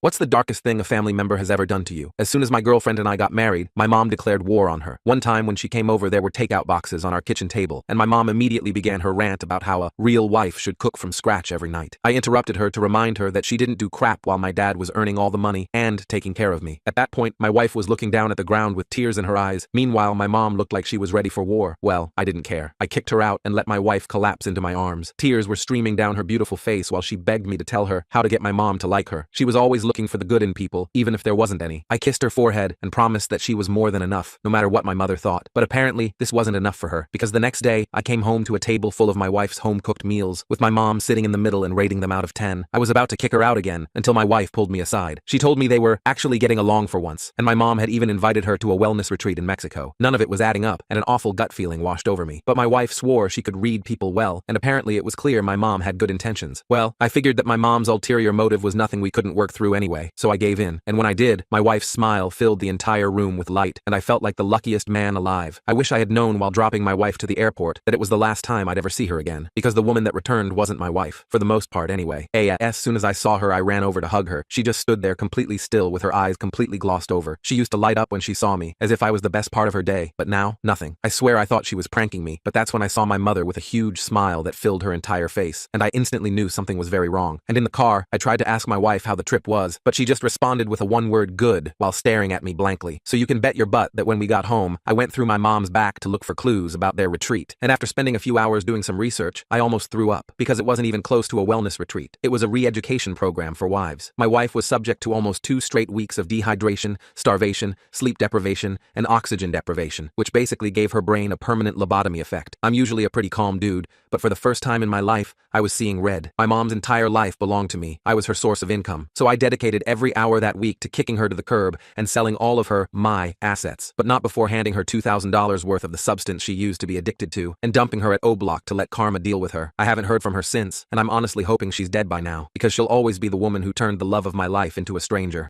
What's the darkest thing a family member has ever done to you? As soon as my girlfriend and I got married, my mom declared war on her. One time when she came over, there were takeout boxes on our kitchen table, and my mom immediately began her rant about how a real wife should cook from scratch every night. I interrupted her to remind her that she didn't do crap while my dad was earning all the money and taking care of me. At that point, my wife was looking down at the ground with tears in her eyes. Meanwhile, my mom looked like she was ready for war. Well, I didn't care. I kicked her out and let my wife collapse into my arms. Tears were streaming down her beautiful face while she begged me to tell her how to get my mom to like her. She was always looking for the good in people, even if there wasn't any. I kissed her forehead and promised that she was more than enough, no matter what my mother thought. But apparently, this wasn't enough for her, because the next day, I came home to a table full of my wife's home-cooked meals, with my mom sitting in the middle and rating them out of 10. I was about to kick her out again, until my wife pulled me aside. She told me they were actually getting along for once, and my mom had even invited her to a wellness retreat in Mexico. None of it was adding up, and an awful gut feeling washed over me. But my wife swore she could read people well, and apparently it was clear my mom had good intentions. Well, I figured that my mom's ulterior motive was nothing we couldn't work through anyway, so I gave in. And when I did, my wife's smile filled the entire room with light, and I felt like the luckiest man alive. I wish I had known while dropping my wife to the airport that it was the last time I'd ever see her again, because the woman that returned wasn't my wife, for the most part anyway. As soon as I saw her, I ran over to hug her. She just stood there completely still with her eyes completely glossed over. She used to light up when she saw me, as if I was the best part of her day, but now, nothing. I swear I thought she was pranking me, but that's when I saw my mother with a huge smile that filled her entire face, and I instantly knew something was very wrong. And in the car, I tried to ask my wife how the trip was, but she just responded with a one-word good while staring at me blankly. So you can bet your butt that when we got home, I went through my mom's back to look for clues about their retreat. And after spending a few hours doing some research, I almost threw up, because it wasn't even close to a wellness retreat. It was a re-education program for wives. My wife was subject to almost 2 straight weeks of dehydration, starvation, sleep deprivation, and oxygen deprivation, which basically gave her brain a permanent lobotomy effect. I'm usually a pretty calm dude, but for the first time in my life, I was seeing red. My mom's entire life belonged to me. I was her source of income. So I dedicated every hour that week to kicking her to the curb and selling all of my assets, but not before handing her $2,000 worth of the substance she used to be addicted to, and dumping her at O-Block to let karma deal with her. I haven't heard from her since, and I'm honestly hoping she's dead by now, because she'll always be the woman who turned the love of my life into a stranger.